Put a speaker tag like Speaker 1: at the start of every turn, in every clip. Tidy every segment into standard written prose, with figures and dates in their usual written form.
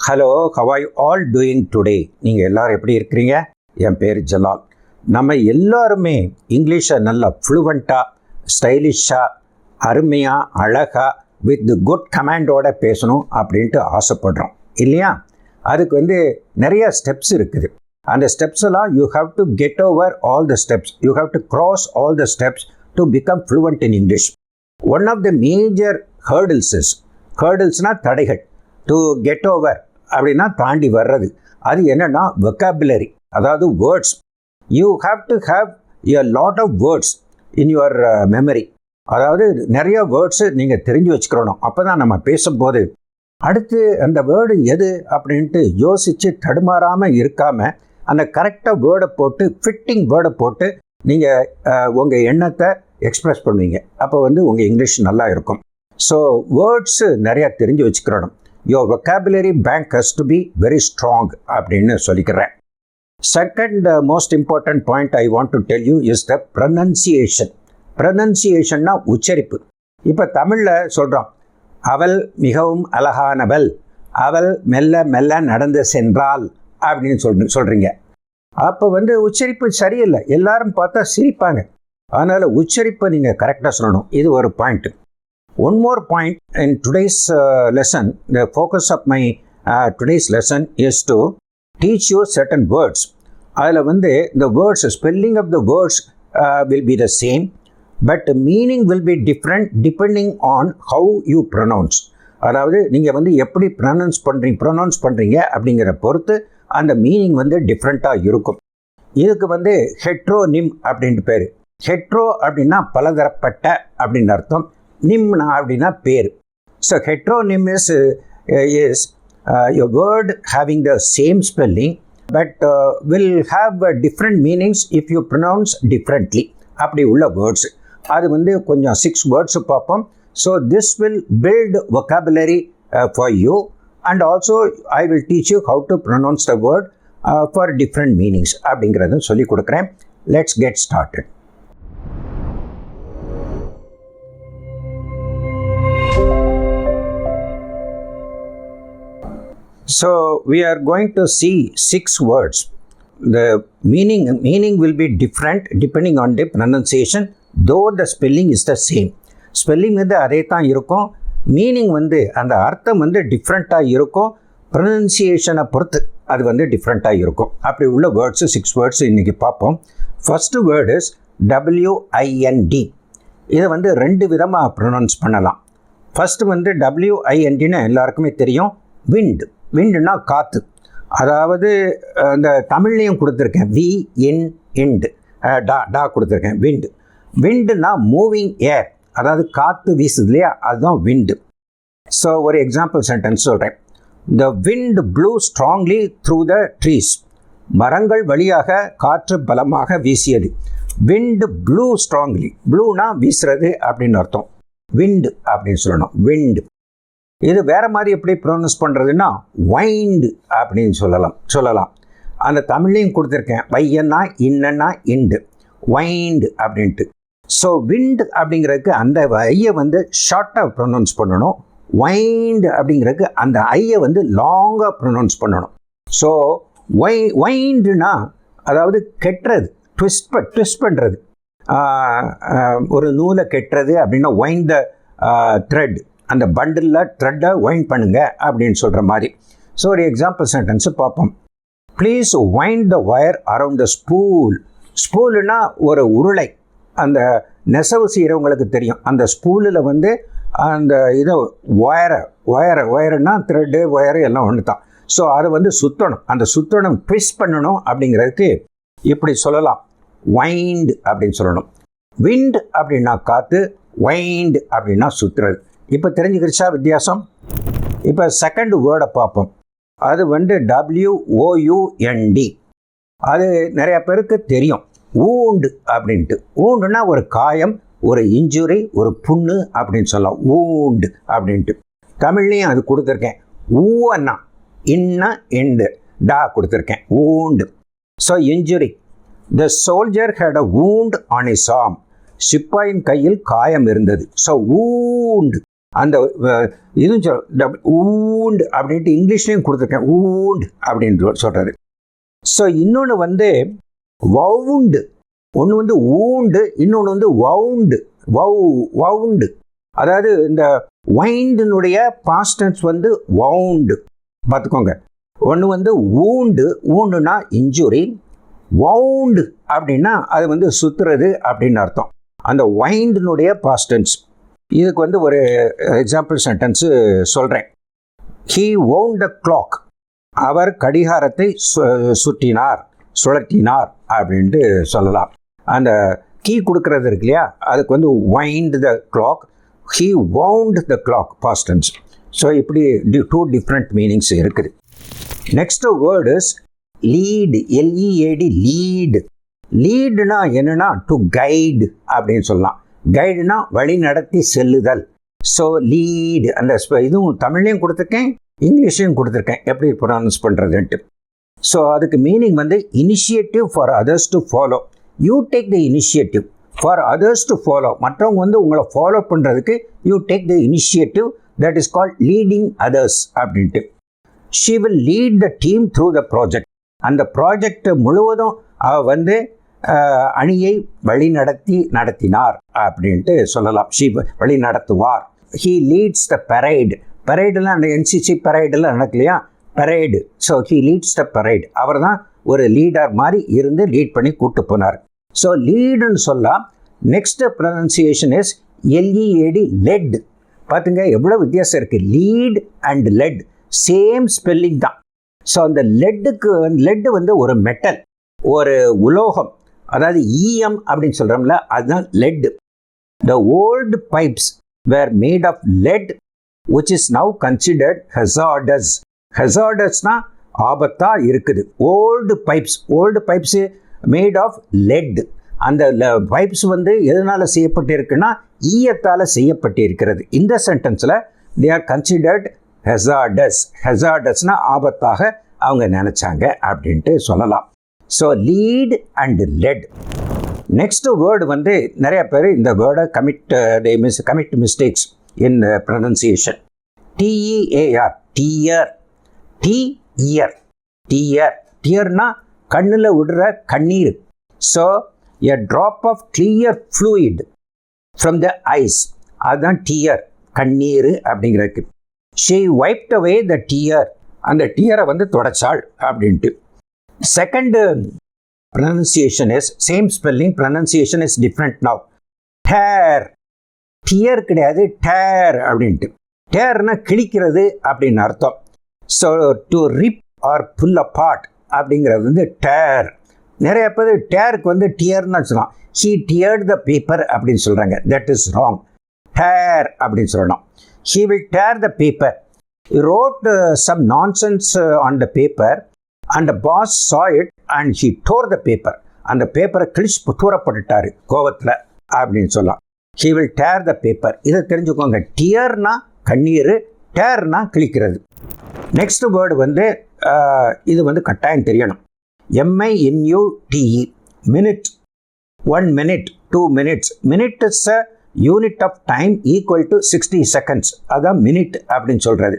Speaker 1: Hello, how are you all doing today? நீங்கள் எல்லோரும் எப்படி இருக்கிறீங்க? என் பேர் ஜலால். நம்ம எல்லாருமே இங்கிலீஷை நல்லா ஃப்ளூவெண்ட்டாக, ஸ்டைலிஷாக, அருமையாக, அழகாக, வித் குட் கமாண்டோட பேசணும் அப்படின்ட்டு ஆசைப்படுறோம் இல்லையா? அதுக்கு நிறைய ஸ்டெப்ஸ் இருக்குது. அந்த ஸ்டெப்ஸ் எல்லாம் you have to get over all the steps. You have to cross all the steps to become fluent in English. One of the major ஹேர்டில்ஸ்னால் தடைகள். டு கெட் ஓவர் அப்படின்னா தாண்டி வர்றது. அது என்னென்னா வெக்காபுலரி, அதாவது words. You have to have a lot of words in your memory. அதாவது நிறைய வேர்ட்ஸு நீங்கள் தெரிஞ்சு வச்சுக்கிறணும். அப்போ தான் நம்ம பேசும்போது அடுத்து அந்த வேர்டு எது அப்படின்ட்டு யோசித்து தடுமாறாமல் இருக்காமல் அந்த கரெக்டாக வேர்டை போட்டு, ஃபிட்டிங் வேர்டை போட்டு நீங்கள் உங்கள் எண்ணத்தை எக்ஸ்ப்ரெஸ் பண்ணுவீங்க. அப்போ உங்கள் இங்கிலீஷ் நல்லா இருக்கும். ஸோ வேர்ட்ஸு நிறையா தெரிஞ்சு வச்சுக்கிறணும். Your vocabulary bank has to be very strong அப்படின்னு சொல்லிக்கிறேன். Second most important point I want to tell you is the pronunciation. Pronunciationனா உச்சரிப்பு. இப்போ தமிழில் சொல்கிறோம், அவள் மிகவும் அழகானவள், அவள் மெல்ல மெல்ல நடந்து சென்றாள் அப்படின்னு சொல்கிறீங்க. அப்போ உச்சரிப்பு சரியில்லை. எல்லாரும் பார்த்தா சிரிப்பாங்க. அதனால் உச்சரிப்பை நீங்கள் கரெக்டாக சொல்லணும். இது ஒரு point. One more point in today's lesson, the focus of my today's lesson is to teach you certain words. அதில் the words, spelling of the words will be the same, but the meaning will be different depending on how you pronounce. அதாவது நீங்கள் எப்படி pronounce பண்ணுறீங்க அப்படிங்கிற பொறுத்து அந்த meaning டிஃப்ரெண்ட்டாக இருக்கும். இதுக்கு ஹெட்ரோனிம் அப்படின்ட்டு பேர். ஹெட்ரோ அப்படின்னா பலதரப்பட்ட அப்படின்னு அர்த்தம். நிம்னா அப்படின்னா பேர். So heteronym is a word having the same spelling but will have different meanings if you pronounce differently. அப்படி உள்ள வேர்ட்ஸ் அது கொஞ்சம் 6 வேர்ட்ஸ் பார்ப்போம். So this will build vocabulary for you and also I will teach you how to pronounce the word for different meanings அப்படிங்கிறதும் சொல்லி கொடுக்குறேன். Let's get started. So we are going to see 6 words. The meaning will be different depending on the pronunciation, though the spelling is the same. Spelling அதே தான் இருக்கும். Meaning அந்த அர்த்தம் டிஃப்ரெண்ட்டாக இருக்கும். ப்ரொனன்சியேஷனை பொறுத்து அது டிஃப்ரெண்ட்டாக இருக்கும். அப்படி உள்ள வேர்ட்ஸு 6 வேர்ட்ஸ் இன்றைக்கி பார்ப்போம். First word is WIND. இதை 2 விதமாக ப்ரொனவுன்ஸ் பண்ணலாம். ஃபஸ்ட்டு WINDன்னு எல்லாருக்குமே தெரியும். விண்டுனா காற்று. அதாவது இந்த தமிழ்லையும் கொடுத்துருக்கேன், இண்டு டா கொடுத்துருக்கேன். விண்டுனா மூவிங் ஏர், அதாவது காற்று வீசுது இல்லையா, அதுதான் விண்டு. ஸோ ஒரு எக்ஸாம்பிள் சென்டென்ஸ் சொல்கிறேன். The wind blue strongly through the trees. மரங்கள் வழியாக காற்று பலமாக வீசியது. விண்டு ப்ளூ ஸ்ட்ராங்லி. ப்ளூனா வீசுறது அப்படின்னு அர்த்தம். விண்டு அப்படின்னு சொல்லணும். விண்டு. இது வேறு மாதிரி எப்படி ப்ரொனவுன்ஸ் பண்ணுறதுன்னா வைண்டு அப்படின்னு சொல்லலாம். அந்த தமிழ்லையும் கொடுத்துருக்கேன். வையன்னா இன்னன்னா இண்டு, வைண்டு அப்படின்ட்டு. ஸோ விண்டு அப்படிங்கிறதுக்கு அந்த ஐயை ஷார்ட்டாக ப்ரொனவுன்ஸ் பண்ணணும். வைண்டு அப்படிங்கிறதுக்கு அந்த ஐயை லாங்காக ப்ரொனவுன்ஸ் பண்ணணும். ஸோ வைண்டுனா அதாவது கெட்டுறது, ட்விஸ்ட் பண்ணுறது. ஒரு நூலை கெட்டுறது அப்படின்னா வைண்ட் த த்ரெட். அந்த பண்டிலில் த்ரெட்டை வைண்ட் பண்ணுங்க அப்படின்னு சொல்கிற மாதிரி. ஸோ ஒரு எக்ஸாம்பிள் சென்டென்ஸு பார்ப்போம். Please wind the wire around the spool. ஸ்பூலுனா ஒரு உருளை. அந்த நெசவு செய்கிறவங்களுக்கு தெரியும். அந்த ஸ்பூலில் அந்த இதை ஒயருன்னா த்ரெட்டு ஒயரு எல்லாம் ஒன்று தான். ஸோ அதை சுற்றணும். அந்த சுற்றணும், ட்விஸ்ட் பண்ணணும் அப்படிங்கிறதுக்கு இப்படி சொல்லலாம். வைண்ட் அப்படின்னு சொல்லணும். விண்ட் அப்படின்னா காற்று, வைண்ட் அப்படின்னா சுற்றுறது. இப்போ தெரிஞ்சுக்கிடுச்சா வித்தியாசம்? இப்போ செகண்ட் வேர்டை பார்ப்போம். அது WOUND. அது நிறைய பேருக்கு தெரியும். ஊண்டு அப்படின்ட்டு. ஊண்டுனா ஒரு காயம், ஒரு இன்ஜுரி, ஒரு புண்ணு அப்படின்னு சொல்லலாம். ஊண்டு அப்படின்ட்டு. தமிழ்லையும் அது கொடுத்துருக்கேன். ஊன்னா இன்ன எண்டு டா கொடுத்துருக்கேன். Wound. So injury. The soldier had a wound on his arm. சிப்பாயின் கையில் காயம் இருந்தது. ஸோ ஊண்டு அந்த இதுவும் ஊண்டு அப்படின்ட்டு இங்கிலீஷ்லேயும் கொடுத்துருக்கேன், ஊண்ட் அப்படின்னு சொல்கிறது. ஸோ இன்னொன்று வந்து வவுண்டு, ஒன்று வந்து ஊண்டு, இன்னொன்று வந்து வவுண்டு, வவுண்டு. அதாவது இந்த வைண்டினுடைய பாஸ்டன்ஸ் வந்து வவுண்டு பார்த்துக்கோங்க. ஒன்று வந்து ஊண்டுனா இன்ஜுரி, வவுண்டு அப்படின்னா அது வந்து சுற்றுறது அப்படின்னு அர்த்தம். அந்த வைண்டினுடைய பாஸ்டன்ஸ். இதுக்கு வந்து ஒரு எக்ஸாம்பிள் சென்டென்ஸு சொல்கிறேன். ஹீ வவுண்ட் த கிளாக், அவர் கடிகாரத்தை சுழற்றினார் அப்படின்ட்டு சொல்லலாம். அந்த கீ கொடுக்கறது இருக்கு இல்லையா, அதுக்கு வந்து wind the clock, he wound the clock பாஸ்டன்ஸ். ஸோ இப்படி 2 டிஃப்ரெண்ட் மீனிங்ஸ் இருக்குது. Next word is lead, LEAD, lead. லீடுனா என்னன்னா டு கைடு அப்படின்னு சொல்லலாம். கைடுனா வழி நடத்தி செல்லுதல். ஸோ லீடு, அந்த இதுவும் தமிழ்லையும் கொடுத்துருக்கேன், இங்கிலீஷ்லையும் கொடுத்துருக்கேன் எப்படி ப்ரொனவுன்ஸ் பண்ணுறதுன்ட்டு. ஸோ அதுக்கு மீனிங் வந்து initiative for others to follow. You take the initiative for others to follow. மற்றவங்க வந்து உங்களை ஃபாலோ பண்ணுறதுக்கு you take the initiative, that is called leading others அப்படின்ட்டு. She will lead the team through the project. அந்த project முழுவதும் வந்து அணியை நடத்தினார் அப்படின்ட்டு சொல்லலாம். ஷீ வழி நடத்துவார். He leads the parade. பரேடெல்லாம் அந்த NCC பரேடெல்லாம் நடக்கலையா, parade. So he leads the parade. அவர் தான் ஒரு லீடர் மாதிரி இருந்து லீட் பண்ணி கூப்பிட்டு போனார். ஸோ லீடுன்னு சொல்லலாம். Next pronunciation is LEAD, let. பார்த்துங்க எவ்வளோ வித்தியாசம் இருக்குது. Lead and let same spelling தான். ஸோ அந்த லெட்டு வந்து ஒரு மெட்டல், ஒரு உலோகம், அதாவது EM அப்படின்னு சொல்கிறோம்ல, அதுதான் lead. The old pipes were made of lead which is now considered hazardous. ஹெசார்டஸ்னா ஆபத்தாக இருக்குது. Old pipes made of lead. அந்த பைப்ஸ் வந்து எதனால் செய்யப்பட்டிருக்குன்னா ஈயத்தால் செய்யப்பட்டிருக்கிறது. இந்த சென்டென்ஸில் தே ஆர் கன்சிடர்ட் ஹெசார்டஸ். ஹெசார்டஸ்னா ஆபத்தாக அவங்க நினச்சாங்க அப்படின்ட்டு சொல்லலாம். So lead and led. Next word வந்து நிறைய பேர் இந்த வேர்டை commit mistakes in pronunciation. TEAR, tear. டியர்னா கண்ணில் விடுற கண்ணீர். So a drop of clear fluid from the eyes, அதுதான் டியர், கண்ணீர் அப்படிங்கிறதுக்கு. She wiped away the tear, அந்த டியரை வந்து தொடச்சாள் அப்படின்ட்டு. Second pronunciation is same spelling, pronunciation is different now. Tear, tear கிடையாது, டேர் அப்படின்ட்டு. டேர்னா கிழிக்கிறது அப்படின்னு அர்த்தம். So to rip R pull abort அப்படிங்கிறது வந்து டேர். நிறைய பேர் டேருக்கு வந்து டியர்னு சொல்லலாம். ஹீ டியர்ட் த பேப்பர் அப்படின்னு சொல்கிறாங்க. That is wrong. டேர் அப்படின்னு சொல்லணும். He will dare the paper. He wrote some nonsense on the paper and the boss saw it and he tore the paper. அந்த பேப்பரை கிழிச்சு தூரப்பட்டுட்டாரு கோவத்தில் அப்படின்னு சொல்லலாம். He will tear the paper. இதை தெரிஞ்சுக்கோங்க. டியர்னா கண்ணீர், டேர்னா கிழிக்கிறது. நெக்ஸ்ட் வேர்டு வந்து இது வந்து கட்டாயம் தெரியணும். MINUTE, minute. 1 minute, 2 minutes. Minute is a unit of time equal to 60 seconds. அதான் மினிட் அப்படின்னு சொல்கிறது.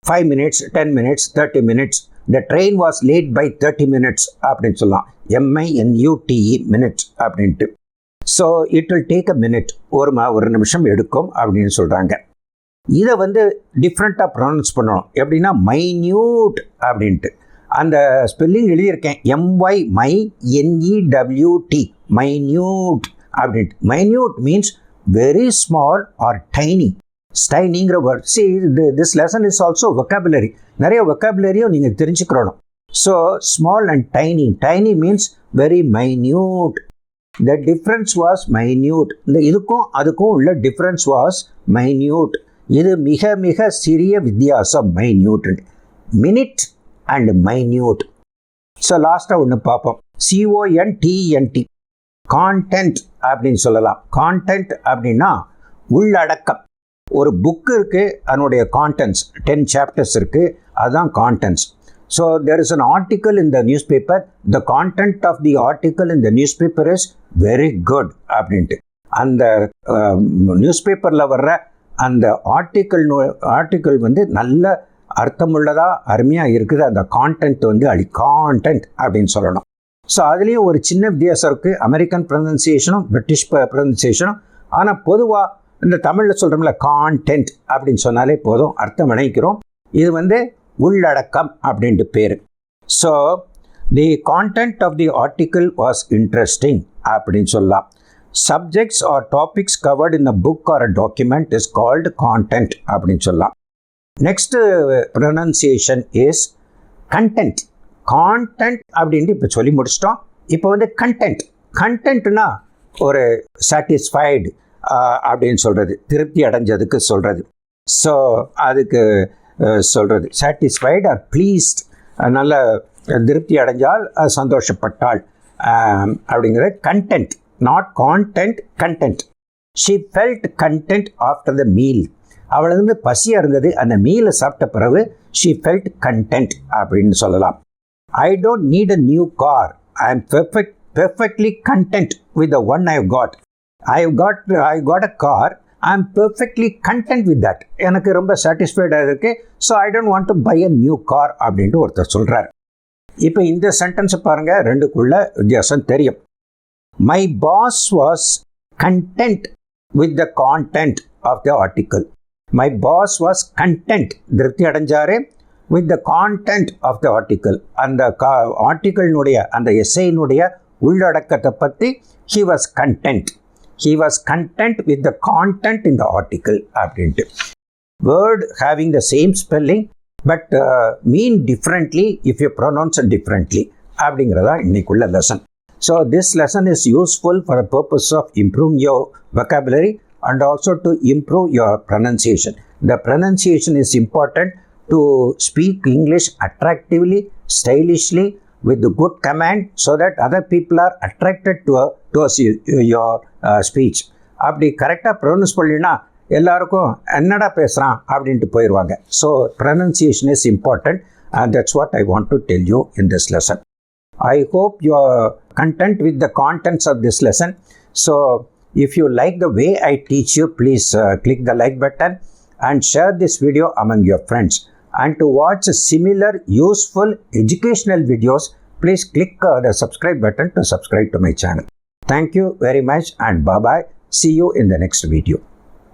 Speaker 1: 5 minutes, 10 minutes, 30 minutes. The train was late by 30 minutes அப்படின்னு சொல்லலாம். MINUTE, மினிட் அப்படின்ட்டு. So it will take a minute, ஒரு நிமிஷம் எடுக்கும் அப்படின்னு சொல்கிறாங்க. இதை வந்து டிஃப்ரெண்ட்டாக ப்ரொனவுன்ஸ் பண்ணணும். எப்படின்னா மைன்யூட் அப்படின்ட்டு. அந்த ஸ்பெல்லிங் எழுதியிருக்கேன். MYNEWT, மைன்யூட் அப்படின்ட்டு. Minute means very small or tiny. ஸ்டைனிங்கிற word. See this lesson is also vocabulary. நிறைய vocabularyயும் நீங்கள் தெரிஞ்சுக்கிறணும். So small and tiny. Tiny means very minute. The difference was minute. இந்த இதுக்கும் அதுக்கும் உள்ள difference was minute. இது மிக மிக சிறிய வித்தியாசம். minute, minute and minute. So லாஸ்ட்டாக ஒன்று பார்ப்போம். CONTENT, கான்டென்ட் அப்படின்னு சொல்லலாம். கான்டென்ட் அப்படின்னா உள்ளடக்கம். ஒரு புக்கு இருக்குது, அதனுடைய கான்டென்ட்ஸ் 10 chapters இருக்குது, அதுதான் contents. So there is an article in the newspaper. The content of the article in the newspaper is very good அப்படின்ட்டு. அந்த நியூஸ் பேப்பரில் வர்ற அந்த ஆர்டிக்கிள் வந்து நல்ல அர்த்தமுள்ளதாக அருமையாக இருக்குது. அந்த கான்டென்ட் வந்து கான்டென்ட் அப்படின்னு சொல்லணும். ஸோ அதுலேயும் ஒரு சின்ன வித்தியாசம் இருக்குது, அமெரிக்கன் ப்ரொனன்சியேஷனும் பிரிட்டிஷ் ப்ரொனன்சியேஷனும். ஆனால் பொதுவாக இந்த தமிழில் சொல்கிறோம்ல கான்டென்ட் அப்படின்னு சொன்னாலே போதும், அர்த்தம் விளைவிக்கிறோம். இது வந்து உள்ளடக்கம் அப்படின்ட்டு பேர். So the content of the article was interesting அப்படின்னு சொல்லலாம். Subjects or topics covered in a book or a document is called content அப்படின்னு சொல்லலாம். Next pronunciation is content. Content அப்படின்ட்டு இப்போ சொல்லி முடிச்சிட்டோம். இப்போ வந்து கண்டென்ட்னா ஒரு சாட்டிஸ்ஃபைடு அப்படின்னு சொல்கிறது, திருப்தி அடைஞ்சதுக்கு சொல்கிறது. ஸோ அதுக்கு சொல்கிறது சாட்டிஸ்ஃபைடு ஆர் ப்ளீஸ்ட், நல்ல திருப்தி அடைஞ்சால் சந்தோஷப்பட்டாள் அப்படிங்கிற content. Not content, content. She felt content after the meal. அவளுக்கு வந்து பசியாக இருந்தது, அந்த மீலை சாப்பிட்ட பிறகு ஷி ஃபெல்ட் கண்டென்ட் அப்படின்னு சொல்லலாம். I don't need a new car. I am perfectly content with the one I have got. I got a car. I am perfectly content with that. எனக்கு ரொம்ப சாட்டிஸ்ஃபைடாக இருக்கு. So I don't want to buy a new car அப்படின்ட்டு ஒருத்தர் சொல்கிறார். இப்போ இந்த சென்டென்ஸை பாருங்கள், ரெண்டுக்குள்ள வித்தியாசம் தெரியும். My boss was content with the content of the article. My boss was content, திருப்தி அடைஞ்சாரு. with the content of the article, அந்த ஆர்டிக்கிளினுடைய அந்த எஸ்ஸையினுடைய உள்ளடக்கத்தை பற்றி he was content with the content in the article அப்படின்ட்டு. word having the same spelling but mean differently if you pronounce it differently அப்படிங்கிறதா இன்னைக்குள்ள lesson. so this lesson is useful for the purpose of improving your vocabulary and also to improve your pronunciation. The pronunciation is important to speak English attractively, stylishly, with the good command so that other people are attracted towards your speech. அப்படி கரெக்டாக pronounce பண்ணினா எல்லாருக்கும் என்னடா பேசுகிறான் அப்படின்ட்டு போயிடுவாங்க. So pronunciation is important and that's what I want to tell you in this lesson. I hope you are content with the contents of this lesson. So if you like the way I teach you, please click the like button and share this video among your friends. And to watch similar useful educational videos, please click the subscribe button to subscribe to my channel. Thank you very much and bye-bye. See you in the next video.